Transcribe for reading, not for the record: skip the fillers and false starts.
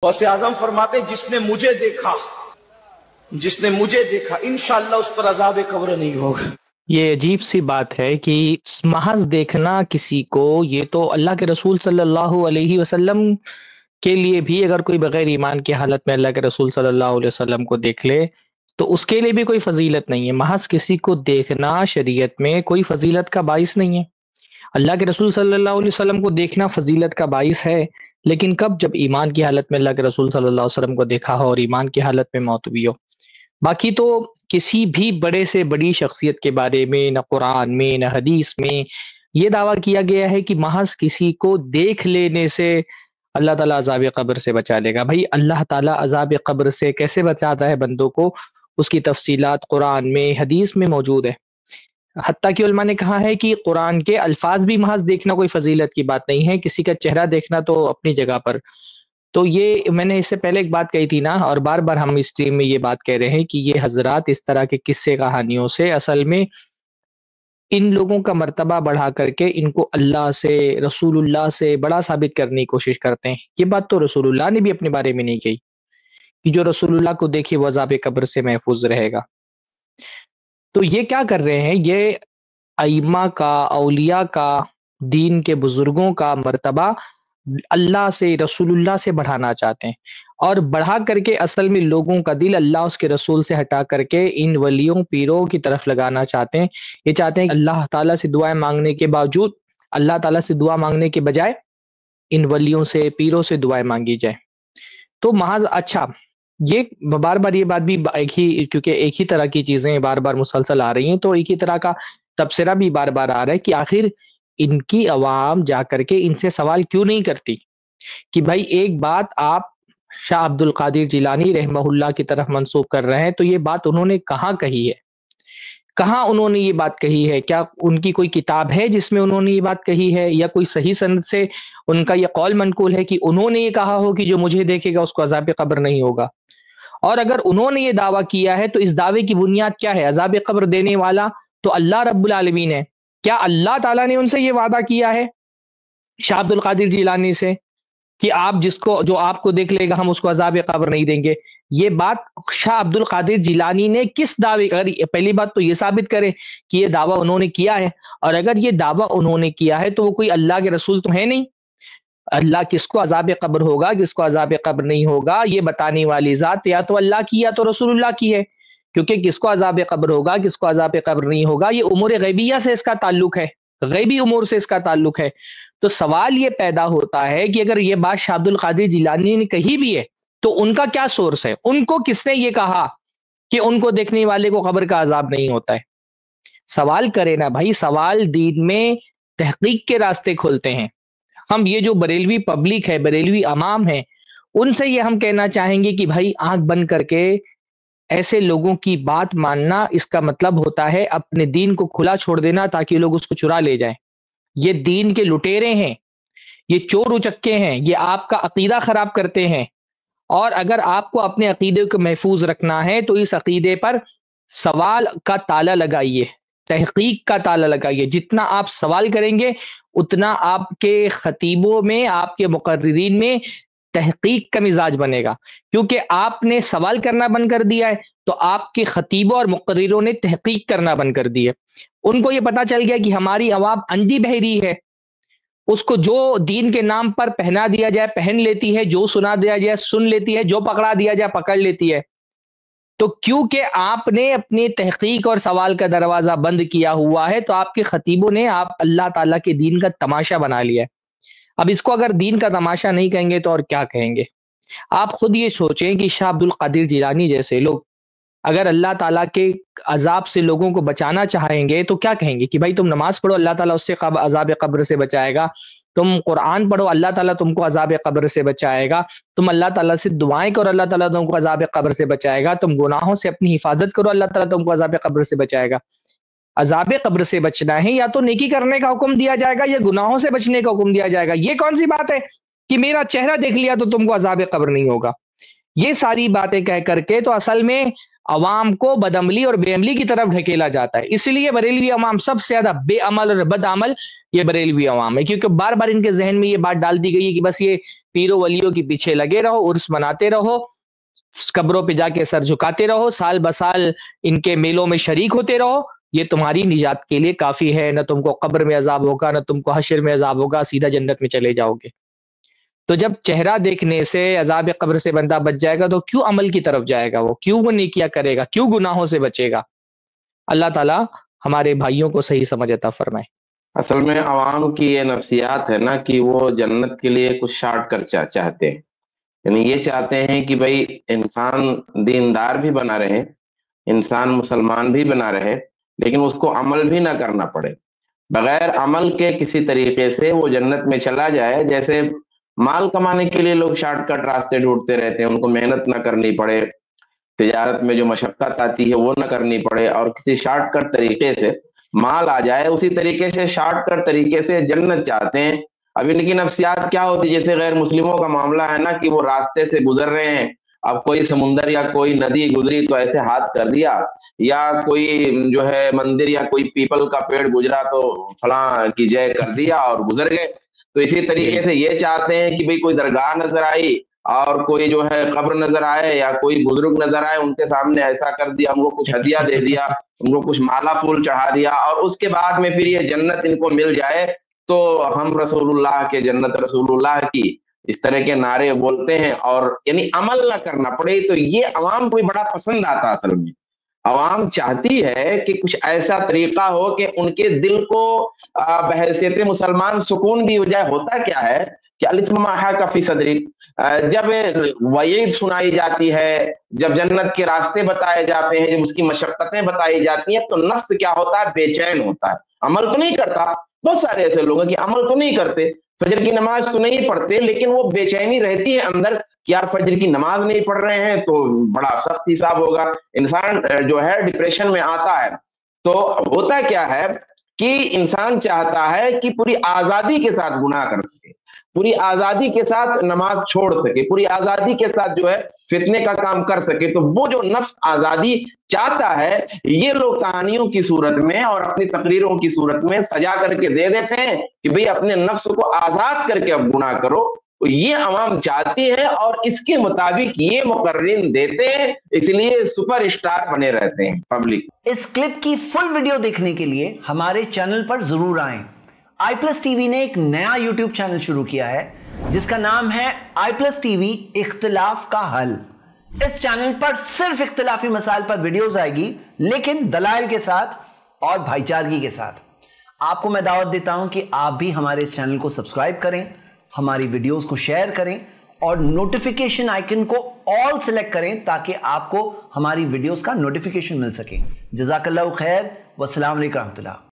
غوث اعظم فرماتے جس نے مجھے دیکھا انشاءاللہ اس پر عذاب قبر نہیں ہوگا۔ یہ عجیب سی بات ہے کہ محض دیکھنا کسی کو، یہ تو اللہ کے رسول صلی اللہ علیہ وسلم کے لیے بھی اگر کوئی بغیر ایمان کی حالت میں اللہ کے رسول صلی اللہ علیہ وسلم کو دیکھ لے تو اس کے لیے بھی کوئی فضیلت نہیں ہے۔ محض کسی کو دیکھنا شریعت میں کوئی فضیلت کا باعث نہیں ہے۔ اللہ کے رسول صلی اللہ علیہ وسلم کو دیکھنا فضیلت کا باعث ہے، لیکن کب؟ جب ایمان کی حالت میں اللہ کے رسول صلی اللہ علیہ وسلم کو دیکھا ہو اور ایمان کی حالت میں موت بھی ہو۔ باقی تو کسی بھی بڑے سے بڑی شخصیت کے بارے میں نہ قرآن میں نہ حدیث میں یہ دعویٰ کیا گیا ہے کہ محض کسی کو دیکھ لینے سے اللہ تعالیٰ عذاب قبر سے بچا لے گا۔ بھائی اللہ تعالیٰ عذاب قبر سے کیسے بچاتا ہے بندوں کو، اس کی تفصیلات قرآن میں حدیث میں موجود ہے۔ حتیٰ کہ علماء نے کہا ہے کہ قرآن کے الفاظ بھی محض دیکھنا کوئی فضیلت کی بات نہیں ہے، کسی کا چہرہ دیکھنا تو اپنی جگہ پر۔ تو یہ میں نے اس سے پہلے ایک بات کہی تھی نا، اور بار بار ہم اس ٹیم میں یہ بات کہہ رہے ہیں کہ یہ حضرات اس طرح کے قصے کہانیوں سے اصل میں ان لوگوں کا مرتبہ بڑھا کر کے ان کو اللہ سے، رسول اللہ سے بڑا ثابت کرنے کی کوشش کرتے ہیں۔ یہ بات تو رسول اللہ نے بھی اپنے بارے میں نہیں کہی کہ جو رسول اللہ کو دیکھے وہ عذاب قبر سے محفوظ رہے گا۔ تو یہ کیا کر رہے ہیں؟ یہ ائمہ کا، اولیاء کا، دین کے بزرگوں کا مرتبہ اللہ سے، رسول اللہ سے بڑھانا چاہتے ہیں، اور بڑھا کر کے اصل میں لوگوں کا دل اللہ اس کے رسول سے ہٹا کر کے ان ولیوں پیروں کی طرف لگانا چاہتے ہیں۔ یہ چاہتے ہیں کہ اللہ تعالیٰ سے دعائیں مانگنے کے باوجود، اللہ تعالیٰ سے دعا مانگنے کے بجائے ان ولیوں سے، پیروں سے دعائیں مانگی جائیں۔ تو محض اچھا، یہ بار بار یہ بات بھی کیونکہ ایک ہی طرح کی چیزیں بار بار مسلسل آ رہی ہیں، تو ایک ہی طرح کا تبصرہ بھی بار بار آ رہا ہے کہ آخر ان کی عوام جا کر کے ان سے سوال کیوں نہیں کرتی کہ بھائی ایک بات آپ شاہ عبد القادر جیلانی رحمہ اللہ کی طرف منسوب کر رہے ہیں، تو یہ بات انہوں نے کہاں کہی ہے؟ کہاں انہوں نے یہ بات کہی ہے؟ کیا ان کی کوئی کتاب ہے جس میں انہوں نے یہ بات کہی ہے، یا کوئی صحیح سند سے ان کا یہ قول منقول ہے کہ انہوں نے یہ کہا ہو کہ جو مجھے دیکھے گا اس کو عذاب قبر نہیں ہوگا؟ اور اگر انہوں نے یہ دعویٰ کیا ہے تو اس دعوے کی بنیاد کیا ہے؟ عذاب قبر دینے والا تو اللہ رب العالمین ہے۔ کیا اللہ تعالیٰ نے ان سے یہ وعدہ کیا ہے شاہ عبد القادر جیلانی سے کہ آپ جو آپ کو دیکھ لے گا ہم اس کو عذاب قبر نہیں دیں گے؟ یہ بات شاہ عبد القادر جیلانی نے کس دعوے، پہلی بات تو یہ ثابت کرے کہ یہ دعویٰ انہوں نے کیا ہے، اور اگر یہ دعویٰ انہوں نے کیا ہے تو وہ کوئی اللہ کے رسول تو ہے نہیں۔ اللہ کس کو عذاب قبر ہوگا، کس کو عذاب قبر نہیں ہوگا، یہ بتانے والی ذات یا تو اللہ کی یا تو رسول اللہ کی ہے، کیونکہ کس کو عذاب قبر ہوگا، کس کو عذاب قبر نہیں ہوگا، یہ امور غیبیہ سے اس کا تعلق ہے، غیبی امور سے اس کا تعلق ہے۔ تو سوال یہ پیدا ہوتا ہے کہ اگر یہ بات شاہ عبد القادر جیلانی نے کہی بھی ہے تو ان کا کیا سورس ہے؟ ان کو کس نے یہ کہا کہ ان کو دیکھنے والے کو قبر کا عذاب نہیں ہوتا ہے؟ سوال کرے نا بھائی، سوال دین میں تحقیق کے راستے کھولتے ہیں۔ ہم یہ جو بریلوی پبلک ہے، بریلوی عوام ہے، ان سے یہ ہم کہنا چاہیں گے کہ بھائی آنکھ بند کر کے ایسے لوگوں کی بات ماننا، اس کا مطلب ہوتا ہے اپنے دین کو کھلا چھوڑ دینا تاکہ لوگ اس کو چرا لے جائیں۔ یہ دین کے لٹیرے ہیں، یہ چور اچکے ہیں، یہ آپ کا عقیدہ خراب کرتے ہیں، اور اگر آپ کو اپنے عقیدے کو محفوظ رکھنا ہے تو اس عقیدے پر سوال کا تالا لگائیے، تحقیق کا تالا لگائیے۔ جتنا آپ سوال کریں گے اتنا آپ کے خطیبوں میں، آپ کے مقررین میں تحقیق کا مزاج بنے گا، کیونکہ آپ نے سوال کرنا بند کر دیا ہے تو آپ کے خطیبوں اور مقرروں نے تحقیق کرنا بند کر دی ہے۔ ان کو یہ پتا چل گیا کہ ہماری عوام اندھی بہری ہے، اس کو جو دین کے نام پر پہنا دیا جائے پہن لیتی ہے، جو سنا دیا جائے سن لیتی ہے، جو پکڑا دیا جائے پکڑ لیتی ہے۔ تو کیونکہ آپ نے اپنی تحقیق اور سوال کا دروازہ بند کیا ہوا ہے تو آپ کے خطیبوں نے آپ اللہ تعالیٰ کے دین کا تماشا بنا لیا ہے۔ اب اس کو اگر دین کا تماشا نہیں کہیں گے تو اور کیا کہیں گے؟ آپ خود یہ سوچیں کہ شاہ عبد القادر جیلانی جیسے لوگ اگر اللہ تعالیٰ کے عذاب سے لوگوں کو بچانا چاہیں گے تو کیا کہیں گے کہ بھائی تم نماز پڑھو اللہ تعالیٰ اس سے عذاب قبر سے بچائے گا، تم قرآن پڑھو اللہ تعالیٰ تم کو عذاب قبر سے بچائے گا، تم اللہ تعالیٰ سے دعائیں کرو اللہ تعالیٰ تم کو عذاب قبر سے بچائے گا، تم گناہوں سے اپنی حفاظت کرو اللہ تعالیٰ تم کو عذاب قبر سے بچائے گا۔ عذاب قبر سے بچنا ہے یا تو نیکی کرنے کا حکم دیا جائے گا یا گناہوں سے بچنے کا حکم دیا جائے گا۔ یہ کون سی بات ہے کہ میرا چہرہ دیکھ لیا تو تم کو عذاب قبر نہیں ہوگا؟ یہ ساری باتیں کہہ کر کے تو اصل میں عوام کو بدعملی اور بے عملی کی طرف ڈھکیلا جاتا ہے. اس لیے بریلوی عوام سب سے زیادہ بے عمل اور بد عمل یہ بریلوی عوام ہے، کیونکہ بار بار ان کے ذہن میں یہ بات ڈال دی گئی ہے کہ بس یہ پیروں ولیوں کے پیچھے لگے رہو، عرس مناتے رہو، قبروں پہ جا کے سر جھکاتے رہو، سال بسال ان کے میلوں میں شریک ہوتے رہو، یہ تمہاری نجات کے لیے کافی ہے. نہ تم کو قبر میں عذاب ہوگا، نہ تم کو حشر میں عذاب ہوگا، سیدھا جنت میں چلے جاؤ گے. تو جب چہرہ دیکھنے سے عذاب قبر سے بندہ بچ جائے گا تو کیوں عمل کی طرف جائے گا؟ وہ کیوں وہ نیکیاں کرے گا؟ کیوں گناہوں سے بچے گا؟ اللہ تعالیٰ ہمارے بھائیوں کو صحیح سمجھ عطا فرمائے. اصل میں عوام کی یہ نفسیات ہے نا کہ وہ جنت کے لیے کچھ شارٹ کٹ چاہتے ہیں. یعنی یہ چاہتے ہیں کہ بھائی انسان دیندار بھی بنا رہے، انسان مسلمان بھی بنا رہے، لیکن اس کو عمل بھی نہ کرنا پڑے. بغیر عمل کے کسی طریقے سے وہ جنت میں چلا جائے. جیسے مال کمانے کے لیے لوگ شارٹ کٹ راستے ڈھونڈتے رہتے ہیں، ان کو محنت نہ کرنی پڑے، تجارت میں جو مشقت آتی ہے وہ نہ کرنی پڑے، اور کسی شارٹ کٹ طریقے سے مال آ جائے. اسی طریقے سے شارٹ کٹ طریقے سے جنت چاہتے ہیں. اب ان کی نفسیات کیا ہوتی ہے؟ جیسے غیر مسلموں کا معاملہ ہے نا کہ وہ راستے سے گزر رہے ہیں، اب کوئی سمندر یا کوئی ندی گزری تو ایسے ہاتھ کر دیا، یا کوئی جو ہے مندر یا کوئی پیپل کا پیڑ گزرا تو فلاں کی جے کر دیا اور گزر گئے. تو اسی طریقے سے یہ چاہتے ہیں کہ بھئی کوئی درگاہ نظر آئی اور کوئی جو ہے قبر نظر آئے یا کوئی بزرگ نظر آئے، ان کے سامنے ایسا کر دیا، ہم کو کچھ ہدیہ دے دیا، ان کو کچھ مالا پھول چڑھا دیا، اور اس کے بعد میں پھر یہ جنت ان کو مل جائے تو ہم رسول اللہ کے، جنت رسول اللہ کی، اس طرح کے نعرے بولتے ہیں، اور یعنی عمل نہ کرنا پڑے. تو یہ عوام کو بڑا پسند آتا. اصل میں عوام چاہتی ہے کہ کچھ ایسا طریقہ ہو کہ ان کے دل کو بحیثیت مسلمان سکون بھی ہو جائے. ہوتا کیا ہے کہ الاسم ما حاک فی صدری، جب وعید سنائی جاتی ہے، جب جنت کے راستے بتائے جاتے ہیں، جب اس کی مشقتیں بتائی جاتی ہیں، تو نفس کیا ہوتا ہے؟ بے چین ہوتا ہے. عمل تو نہیں کرتا. بہت سارے ایسے لوگ ہیں کہ عمل تو نہیں کرتے، فجر کی نماز تو نہیں پڑھتے، لیکن وہ بے چینی رہتی ہے اندر کہ یار فجر کی نماز نہیں پڑھ رہے ہیں تو بڑا سخت حساب ہوگا. انسان جو ہے ڈپریشن میں آتا ہے. تو ہوتا کیا ہے کہ انسان چاہتا ہے کہ پوری آزادی کے ساتھ گناہ کر سکے، پوری آزادی کے ساتھ نماز چھوڑ سکے، پوری آزادی کے ساتھ جو ہے فتنے کا کام کر سکے. تو وہ جو نفس آزادی چاہتا ہے، یہ لوگ کہانیوں کی صورت میں اور اپنی تقریروں کی صورت میں سجا کر کے دے دیتے ہیں کہ بھئی اپنے نفس کو آزاد کر کے اب گناہ کرو. یہ عوام چاہتی ہے اور اس کے مطابق یہ مقررین دیتے ہیں، اس لیے سپر اسٹار بنے رہتے ہیں پبلک. اس کلپ کی فل ویڈیو دیکھنے کے لیے ہمارے چینل پر ضرور آئیں. آئی پلس ٹی وی نے ایک نیا یوٹیوب چینل شروع کیا ہے جس کا نام ہے آئی پلس ٹی وی اختلاف کا حل. اس چینل پر صرف اختلافی مسائل پر ویڈیوز آئے گی، لیکن دلائل کے ساتھ اور بھائی چارگی کے ساتھ. آپ کو میں دعوت دیتا ہوں کہ آپ بھی ہمارے اس چینل کو سبسکرائب کریں، ہماری ویڈیوز کو شیئر کریں اور نوٹیفیکیشن آئیکن کو آل سلیکٹ کریں تاکہ آپ کو ہماری ویڈیوز کا نوٹیفیکیشن مل سکے. جزاک اللہ خیر، والسلام علیکم ورحمۃ اللہ.